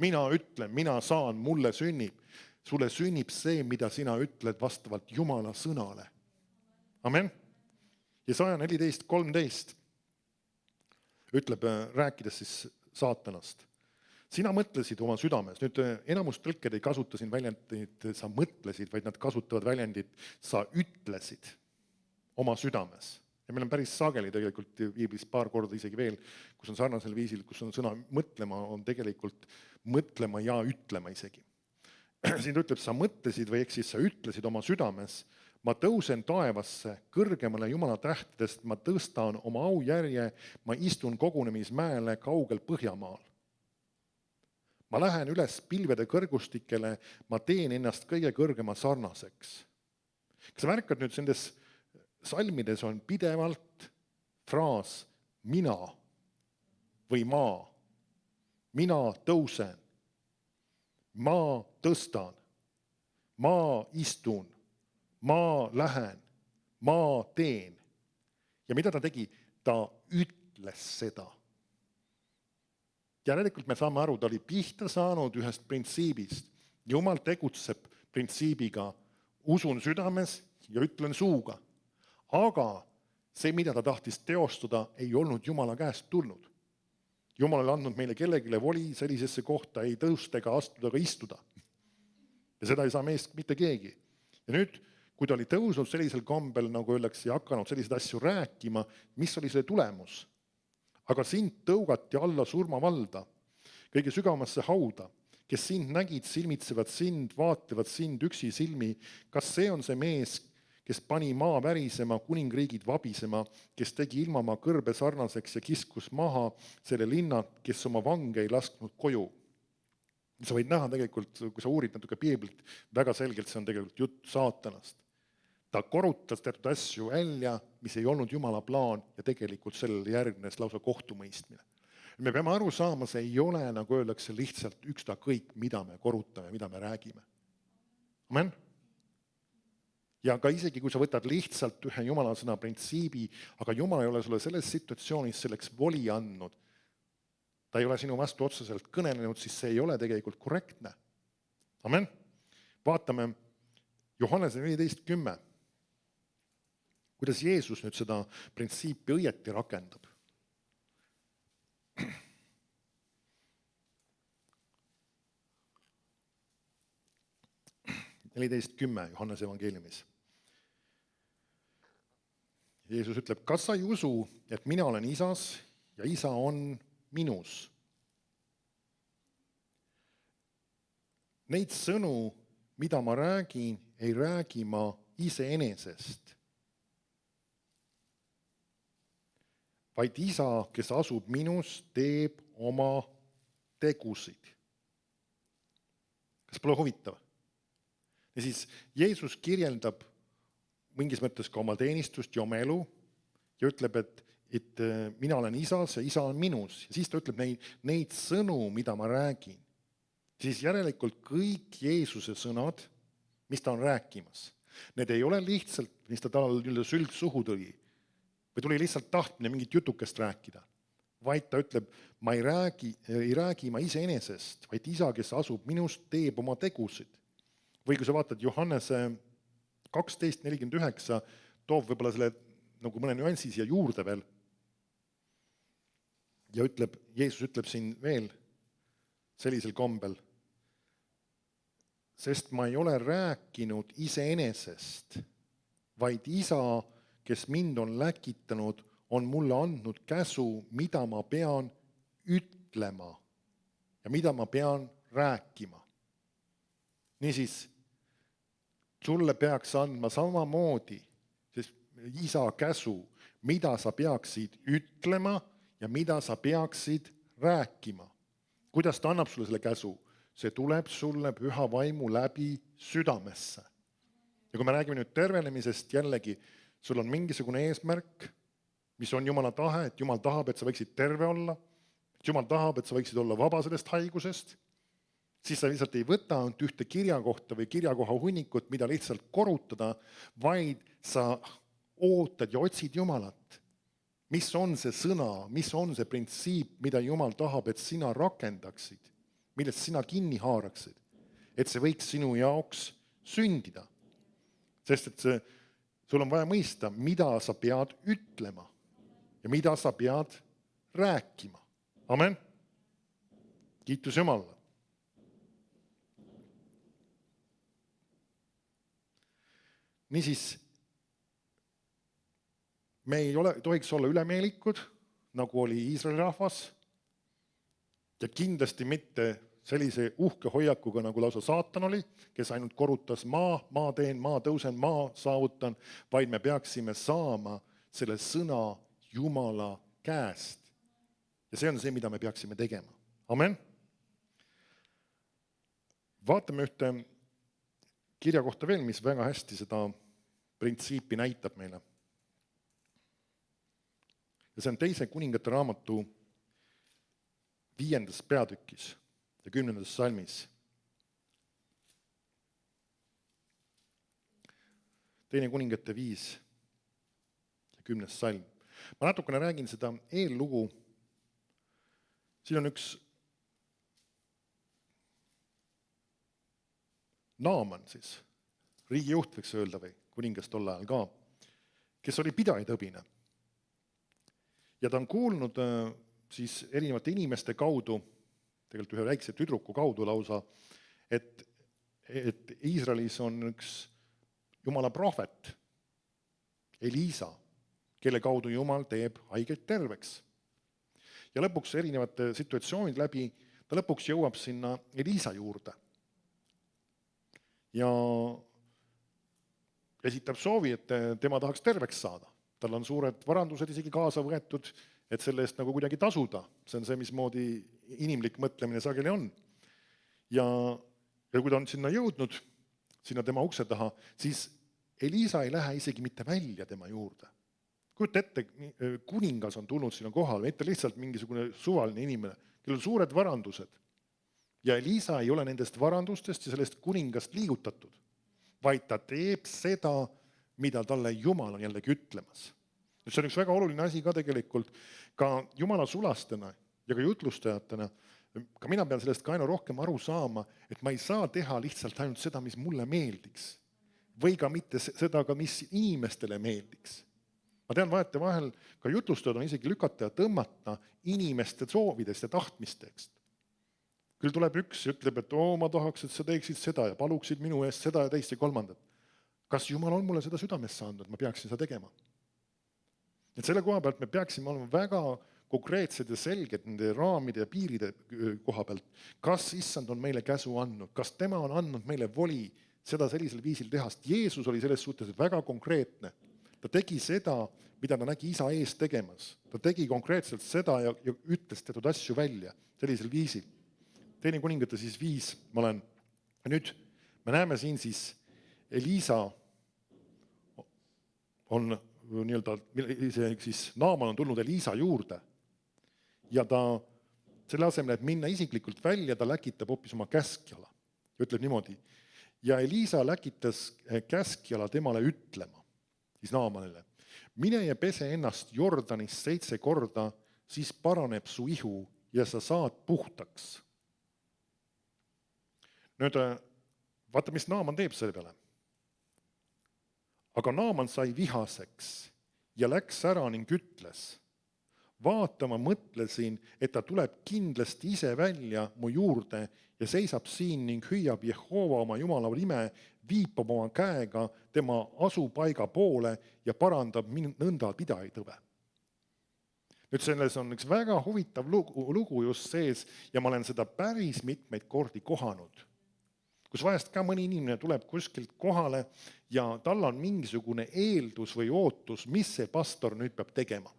Mina ütlen, mina saan, mulle sünnib. Sulle sünnib see, mida sina ütled vastavalt Jumala sõnale. Amen. Jesaja 14:13 ütleb, rääkides siis saatanast. Sina mõtlesid oma südames. Nüüd enamus tõlked ei kasuta siin väljendit, sa mõtlesid, vaid nad kasutavad väljendit, sa ütlesid oma südames. Ja meil on päris sageli tegelikult Piiblis paar korda isegi veel, kus on sarnasel viisil, kus on sõna mõtlema, on tegelikult mõtlema ja ütlema isegi. Siin ütleb, sa mõtlesid või ehk siis sa ütlesid oma südames, ma tõusen taevasse kõrgemale Jumala tähtedest, ma tõstan oma aujärje, ma istun kogunemismäele kaugel Põhjamaal. Ma lähen üles pilvede kõrgustikele, ma teen ennast kõige kõrgema sarnaseks. Kas sa märkad nüüd nendes salmides on pidevalt fraas mina või ma. Mina tõusen, ma tõstan, ma istun, ma lähen, ma teen. Ja mida ta tegi? Ta ütles seda. Järelikult me saame aru, ta oli pihta saanud ühest printsiibist. Jumal tegutseb printsiibiga, usun südames ja ütlen suuga. Aga see, mida ta tahtis teostada, ei olnud Jumala käest tulnud. Jumal ei andnud meile kellegile voli sellisesse kohta ei tõusta ega astuda ega istuda. Ja seda ei saa meest mitte keegi. Ja nüüd, kui ta oli tõusnud sellisel kombel, nagu öeldakse, ja hakanud selliseid asju rääkima, mis oli selle tulemus? Aga sind tõugati alla surmavalda, kõige sügavamasse hauda, kes sind nägid, silmitsevad sind, vaatlevad sind üksi silmi. Kas see on see mees, kes pani maa värisema, kuningriigid vabisema, kes tegi ilmamaa kõrbe sarnaseks ja kiskus maha selle linna, kes oma vange ei lasknud koju? Sa võid näha tegelikult, kui sa uurid natuke piiblit, väga selgelt see on tegelikult jutt saatanast. Ta korutas teatud asju välja, mis ei olnud Jumala plaan ja tegelikult sellele järgnes lausa kohtumõistmine. Me peame aru saama, see ei ole, nagu öeldakse, lihtsalt ükstakõik, mida me korutame, mida me räägime. Amen? Ja ka isegi, kui sa võtad lihtsalt ühe Jumala sõna printsiibi, aga Jumal ei ole sulle selles situatsioonis selleks voli andnud, ta ei ole sinu vastu otseselt kõnelenud, siis see ei ole tegelikult korrektne. Amen? Vaatame Johannese 14:10. Kuidas Jeesus nüüd seda printsiipi õieti rakendab. 14:10 Johannese evangeeliumis. Jeesus ütleb, kas sa ei usu, et mina olen isas ja isa on minus? Neid sõnu, mida ma räägin, ei räägi ma iseenesest, vaid isa, kes asub minus, teeb oma tegusid. Kas pole huvitav? Ja siis Jeesus kirjeldab mingis mõttes ka oma teenistust ja oma elu ja ütleb, et mina olen isas ja isa on minus. Ja siis ta ütleb neid sõnu, mida ma räägin. Siis järelikult kõik Jeesuse sõnad, mis ta on rääkimas, need ei ole lihtsalt, mis ta tal sült suhu tõi, või tuli lihtsalt tahtmine mingit jutukest rääkida, vaid ta ütleb, ma ei räägi ma iseenesest, vaid isa, kes asub minust, teeb oma tegusid. Või kui sa vaatad Johannese 12:49, toob võib-olla selle nagu mõne nüansi siia juurde veel. Ja Jeesus ütleb siin veel sellisel kombel, sest ma ei ole rääkinud iseenesest, vaid isa, kes mind on läkitanud, on mulle andnud käsu, mida ma pean ütlema ja mida ma pean rääkima. Niisiis, sulle peaks andma samamoodi, sest isa käsu, mida sa peaksid ütlema ja mida sa peaksid rääkima. Kuidas ta annab sulle selle käsu? See tuleb sulle püha vaimu läbi südamesse. Ja kui me räägime nüüd tervenemisest jällegi, sul on mingisugune eesmärk, mis on Jumala tahe, et Jumal tahab, et sa võiksid terve olla, et Jumal tahab, et sa võiksid olla vaba sellest haigusest, siis sa lihtsalt ei võta ainult ühte kirjakohta või kirjakoha hunnikut, mida lihtsalt korutada, vaid sa ootad ja otsid Jumalat. Mis on see sõna, mis on see printsiip, mida Jumal tahab, et sina rakendaksid, millest sina kinni haaraksid, et see võiks sinu jaoks sündida. Sest et sul on vaja mõista, mida sa pead ütlema ja mida sa pead rääkima. Amen. Kiitus Jumalale. Niisiis, me ei tohiks olla ülemeelikud, nagu oli Iisraeli rahvas, ja kindlasti mitte sellise uhke hoiakuga, nagu lausa saatan oli, kes ainult korutas maa teen, maa tõusen, maa saavutan, vaid me peaksime saama selle sõna Jumala käest. Ja see on see, mida me peaksime tegema. Amen. Vaatame ühte kirja kohta veel, mis väga hästi seda printsiipi näitab meile. Ja see on 2. kuningate raamatu 5. peatükis ja 10. salmis. 2. kuningate 5 ja 10. salm. Ma natukene räägin seda eellugu. Siin on üks Naaman siis, riigijuht võiks öelda või kuningas tol ajal ka, kes oli pidajatõbine. ja ta on kuulnud siis erinevate inimeste kaudu, tegelikult ühe väikse tüdruku kaudu lausa, et Iisraelis on üks Jumala prohvet, Eliisa, kelle kaudu Jumal teeb haigeid terveks. Ja lõpuks erinevate situatsioonid läbi, ta lõpuks jõuab sinna Eliisa juurde. Ja esitab soovi, et tema tahaks terveks saada. Tal on suured varandused isegi kaasa võetud, et selle eest nagu kuidagi tasuda. See on see, mismoodi inimlik mõtlemine sageli on. Ja kui ta on sinna jõudnud, sinna tema ukse taha, siis Eliisa ei lähe isegi mitte välja tema juurde. Kujuta ette, kuningas on tulnud sinna kohale, mitte lihtsalt mingisugune suvaline inimene, kellel on suured varandused. Ja Eliisa ei ole nendest varandustest ja sellest kuningast liigutatud, vaid ta teeb seda, mida talle Jumal on jällegi ütlemas. See on üks väga oluline asi ka tegelikult, ka Jumala sulastena ja ka jutlustajatena. Ka mina pean sellest ka aina rohkem aru saama, et ma ei saa teha lihtsalt ainult seda, mis mulle meeldiks. Või ka mitte seda, mis inimestele meeldiks. Ma tean vahel ka jutlustajad on isegi lükata ja tõmmata inimeste soovidest ja tahtmistest. Küll tuleb üks ja ütleb, et ma tahaks, et sa teeksid seda ja paluksid minu eest seda ja teist ja kolmandat. Kas Jumal on mulle seda südamest saanud, et ma peaksin seda tegema? Et selle koha pealt me peaksime olema väga konkreetsed ja selged nende raamide ja piiride koha pealt. Kas issand on meile käsu andnud? Kas tema on andnud meile voli seda sellisel viisil tehast? Jeesus oli selles suhtes väga konkreetne. Ta tegi seda, mida ta nägi isa ees tegemas. Ta tegi konkreetselt seda ja ütles teatud asju välja sellisel viisil. Teine kuningate siis 5 ma olen. Nüüd me näeme siin siis Eliisa on nii-öelda, siis Naaman on tulnud Eliisa juurde ja ta selle asemel, et minna isiklikult välja, ta läkitab hoopis oma käskjala. Ütleb niimoodi. Ja Eliisa läkitas käskjala temale ütlema, siis Naamanile. Mine ja pese ennast Jordanis 7 korda, siis paraneb su ihu ja sa saad puhtaks. Nüüd vaata, mis Naaman teeb selle peale. Aga Naaman sai vihaseks ja läks ära ning ütles, vaata, ma mõtlesin, et ta tuleb kindlasti ise välja mu juurde ja seisab siin ning hüüab Jehova oma Jumala nime, viipab oma käega tema asupaiga poole ja parandab nõnda pidajaid. Nüüd selles on üks väga huvitav lugu just sees ja ma olen seda päris mitmeid kordi kohanud. Kus vahest ka mõni inimene tuleb kuskilt kohale ja tal on mingisugune eeldus või ootus, mis see pastor nüüd peab tegema.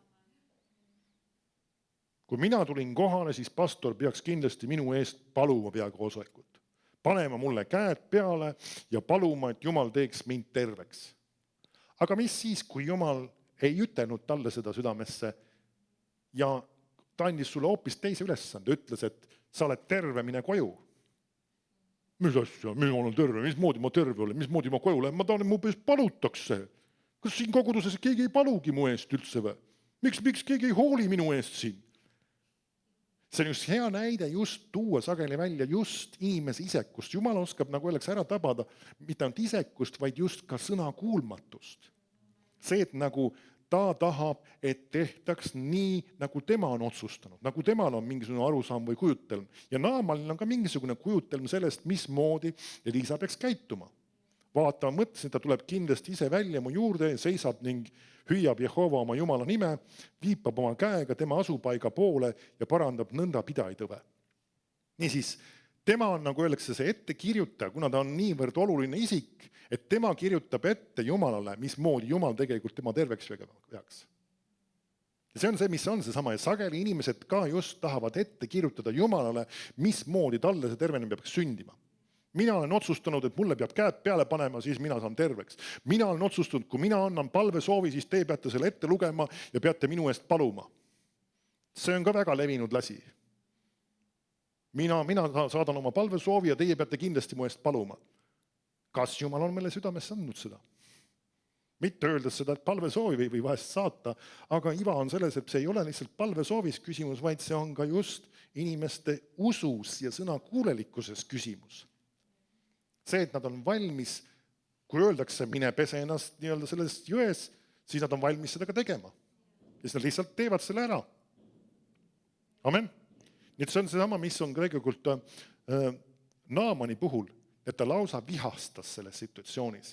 Kui mina tulin kohale, siis pastor peaks kindlasti minu eest paluma peakoosolekut. Panema mulle käed peale ja paluma, et Jumal teeks mind terveks. Aga mis siis, kui Jumal ei ütelnud talle seda südamesse ja ta andis sulle hoopis teise ülesande, ütles, et sa oled terve, mine koju. Mis asja, mina olen terve, mismoodi ma terve olen, mismoodi ma koju lähen, ma tahan, et mu eest palutakse. Kas siin koguduses keegi ei palugi mu eest üldse või? Miks keegi ei hooli minu eest siin? See on just hea näide just tuua sageli välja just inimese isekust. Jumal oskab, nagu öeldakse, ära tabada mitte ainult isekust, vaid just ka sõna kuulmatust. See, et nagu ta tahab, et tehtaks nii, nagu tema on otsustanud, nagu temal on mingisugune arusaam või kujutelm. Ja Naamanil on ka mingisugune kujutelm sellest, mismoodi Eliisa peaks käituma. Vaata, ma mõtlesin, et ta tuleb kindlasti ise välja mu juurde, seisab ning hüüab Jehova oma Jumala nime, viipab oma käega tema asupaiga poole ja parandab nõnda pidajaid. Niisiis, tema on, nagu öeldakse, see ettekirjutaja, kuna ta on niivõrd oluline isik, et tema kirjutab ette Jumalale, mismoodi Jumal tegelikult tema terveks peaks. Ja see on see, mis on seesama. Ja sageli inimesed ka just tahavad ette kirjutada Jumalale, mismoodi talle see tervenemine peaks sündima. Mina olen otsustanud, et mulle peab käed peale panema, siis mina saan terveks. Mina olen otsustanud, kui mina annan palvesoovi, siis te peate selle ette lugema ja peate minu eest paluma. See on ka väga levinud lasi. Mina saadan oma palvesoovi ja teie peate kindlasti mu eest paluma. Kas Jumal on meile südamesse andnud seda? Mitte öeldes seda, et palvesoovi või vahest saata, aga iva on selles, et see ei ole lihtsalt palvesoovis küsimus, vaid see on ka just inimeste usus ja sõna kuulelikkuses küsimus. See, et nad on valmis, kui öeldakse, mine pese ennast nii-öelda selles jões, siis nad on valmis seda ka tegema. Ja siis nad lihtsalt teevad selle ära. Amen. Nii et see on seesama, mis on tegelikult Naamani puhul, et ta lausa vihastas selles situatsioonis.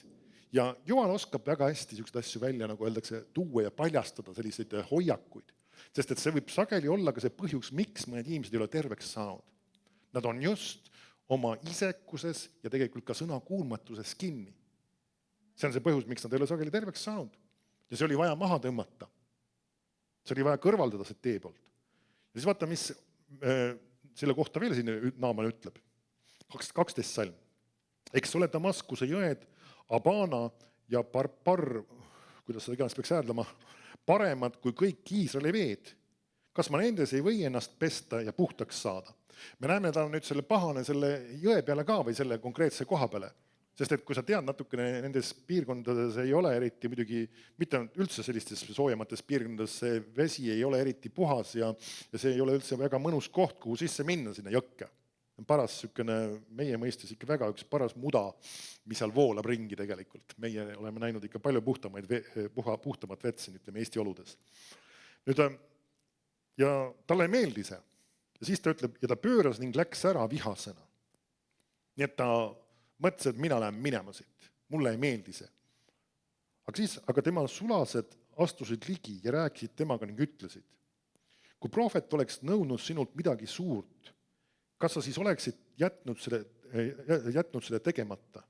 Ja Jumal oskab väga hästi selliseid asju välja, nagu öeldakse, tuua ja paljastada selliseid hoiakuid. Sest et see võib sageli olla ka see põhjus, miks mõned inimesed ei ole terveks saanud. Nad on just oma isekuses ja tegelikult ka sõnakuulmatuses kinni. See on see põhjus, miks nad ei ole sageli terveks saanud. Ja see oli vaja maha tõmmata. See oli vaja kõrvaldada see tee poolt. Ja siis vaata, mis selle kohta veel siin Naaman ütleb. 12 salm. Eks ole Damaskuse jõed, Abana ja Parpar, kuidas seda iganes peaks hääldama, paremad kui kõik Iisraeli veed. Kas ma nendes ei või ennast pesta ja puhtaks saada? Me näeme, ta on nüüd selle pahane selle jõe peale ka või selle konkreetse koha peale. Sest et kui sa tead natukene nendes piirkondades ei ole eriti muidugi, mitte üldse sellistes soojemates piirkondades, see vesi ei ole eriti puhas ja see ei ole üldse väga mõnus koht, kuhu sisse minna sinna jõkke. Paras sükene, meie mõistes ikka väga üks paras muda, mis seal voolab ringi tegelikult. Meie oleme näinud ikka palju puhtamat vett siin, ütleme, Eesti oludes. Nüüd, ja talle ei meeldi see. Ja siis ta ütleb, ja ta pööras ning läks ära vihasena. Nii et ta mõtles, et mina lähen minema siit. Mulle ei meeldi see. Aga tema sulased astusid ligi ja rääkisid temaga ning ütlesid. Kui prohvet oleks nõudnud sinult midagi suurt, kas sa siis oleksid jätnud selle tegemata?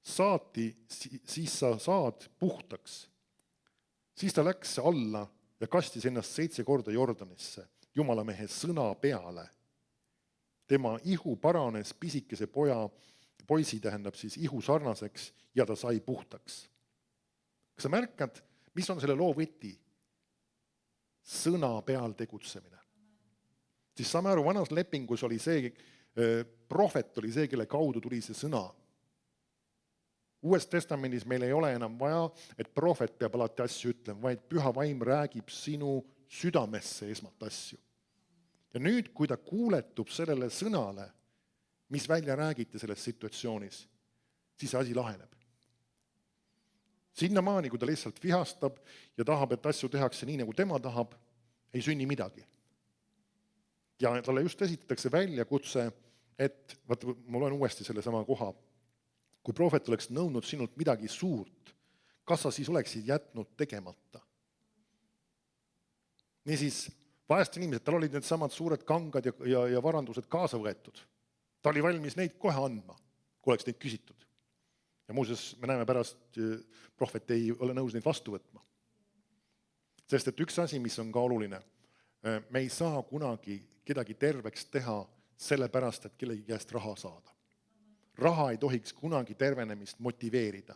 Saati, siis sa saad puhtaks. Siis ta läks alla ja kastis ennast 7 korda Jordanisse, Jumala mehe sõna peale. Tema ihu paranes pisikese poisi tähendab siis ihu sarnaseks ja ta sai puhtaks. Kas sa märkad, mis on selle loo võti? Sõna peal tegutsemine. Siis saame aru, vanas lepingus oli see, prohvet oli see, kelle kaudu tuli see sõna. Uues testamendis meil ei ole enam vaja, et prohvet peab alati asju ütlema, vaid püha vaim räägib sinu südamesse esmalt asju. Ja nüüd, kui ta kuuletub sellele sõnale, mis välja räägiti selles situatsioonis, siis asi laheneb. Sinnamaani, kui ta lihtsalt vihastab ja tahab, et asju tehakse nii, nagu tema tahab, ei sünni midagi. Ja talle just esitatakse väljakutse, et ma loen uuesti selle sama koha. Kui prohvet oleks nõudnud sinult midagi suurt, kas sa siis oleksid jätnud tegemata? Niisiis, vahest inimesed, tal olid need samad suured kangad ja varandused kaasa võetud. Ta oli valmis neid kohe andma, kui oleks neid küsitud. Ja muuseas, me näeme pärast, prohvet ei ole nõus neid vastu võtma. Sest et üks asi, mis on ka oluline, me ei saa kunagi kedagi terveks teha sellepärast, et kellegi käest raha saada. Raha ei tohiks kunagi tervenemist motiveerida.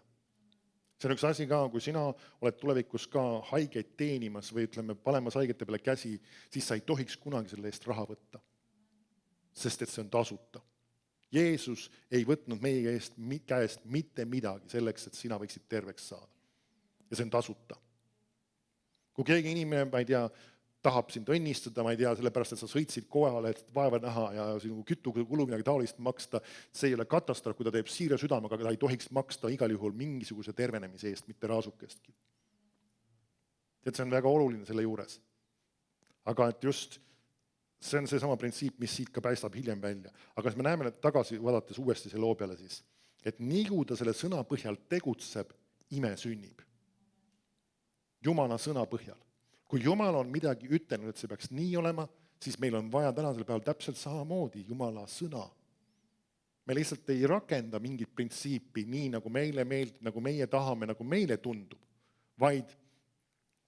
See on üks asi ka, kui sina oled tulevikus ka haigeid teenimas või ütleme, panemas haigete peale käsi, siis sa ei tohiks kunagi selle eest raha võtta. Sest et see on tasuta. Jeesus ei võtnud meie käest mitte midagi selleks, et sina võiksid terveks saada. Ja see on tasuta. Kui keegi inimene, ma ei tea, tahab sind õnnistada, ma ei tea, sellepärast, et sa sõitsid kohale, et vaeva näha ja sinu kütukulu midagi taolist maksta, see ei ole katastroof, kui ta teeb siire südamega, aga ta ei tohiks maksta igal juhul mingisuguse tervenemise eest, mitte raasukestki. Et see on väga oluline selle juures. Aga et just see on see sama printsiip, mis siit ka päästab hiljem välja. Aga me näeme tagasi vaadates uuesti selle loo peale siis, et nii kui ta selle sõna põhjal tegutseb, ime sünnib. Jumala sõna põhjal. Kui Jumal on midagi ütelnud, et see peaks nii olema, siis meil on vaja tänasel päeval täpselt samamoodi Jumala sõna. Me lihtsalt ei rakenda mingit printsiipi nii, nagu meile meeldib, nagu meie tahame, nagu meile tundub, vaid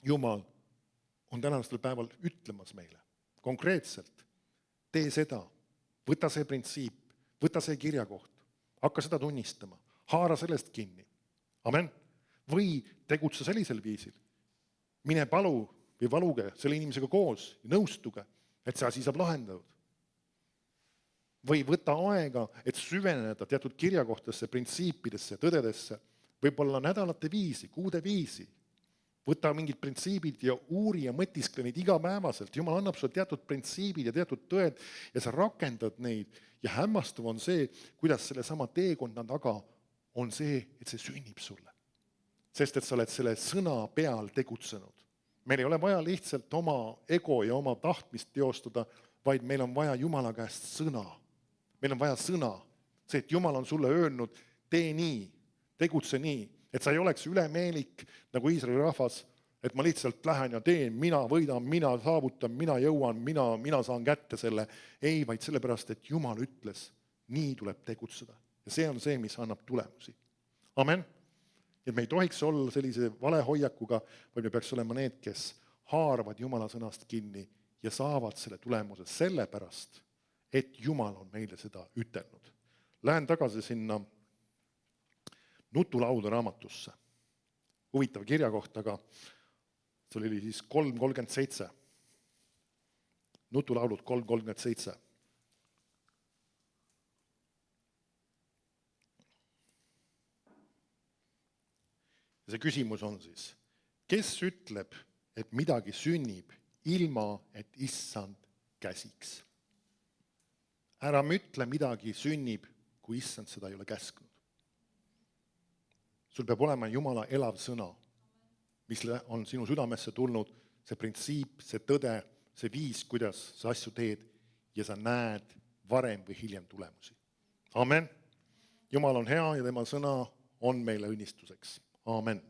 Jumal on tänasel päeval ütlemas meile konkreetselt. Tee seda, võta see printsiip, võta see kirjakoht, hakka seda tunnistama, haara sellest kinni. Amen. Või tegutse sellisel viisil. Mine palu või valuge selle inimesega koos ja nõustuge, et see asi saab lahendatud. Või võta aega, et süveneda teatud kirjakohtadesse, printsiipidesse, tõdedesse, võib-olla nädalate viisi, kuude viisi. Võta mingid printsiibid ja uuri ja mõtiskle neid igapäevaselt. Jumal annab sulle teatud printsiibid ja teatud tõed ja sa rakendad neid. Ja hämmastav on see, kuidas selle sama teekonna taga on see, et see sünnib sulle. Sest et sa oled selle sõna peal tegutsenud. Meil ei ole vaja lihtsalt oma ego ja oma tahtmist teostada, vaid meil on vaja Jumala käest sõna. Meil on vaja sõna. See, et Jumal on sulle öelnud, tee nii, tegutse nii, et sa ei oleks ülemeelik nagu Iisraeli rahvas, et ma lihtsalt lähen ja teen, mina võidan, mina saavutan, mina jõuan, mina saan kätte selle. Ei, vaid sellepärast, et Jumal ütles, nii tuleb tegutseda. Ja see on see, mis annab tulemusi. Amen. Et me ei tohiks olla sellise valehoiakuga, vaid me peaks olema need, kes haaravad Jumala sõnast kinni ja saavad selle tulemuse sellepärast, et Jumal on meile seda ütelnud. Lähen tagasi sinna Nutulaulude raamatusse. Huvitav kirjakoht, aga see oli siis 3.37. Nutulaulud 3.37. Ja see küsimus on siis, kes ütleb, et midagi sünnib ilma, et issand käsiks? Ära ütle, midagi sünnib, kui issand seda ei ole käsknud. Sul peab olema Jumala elav sõna, mis on sinu südamesse tulnud, see printsiip, see tõde, see viis, kuidas sa asju teed ja sa näed varem või hiljem tulemusi. Amen. Jumal on hea ja tema sõna on meile õnnistuseks. Amen.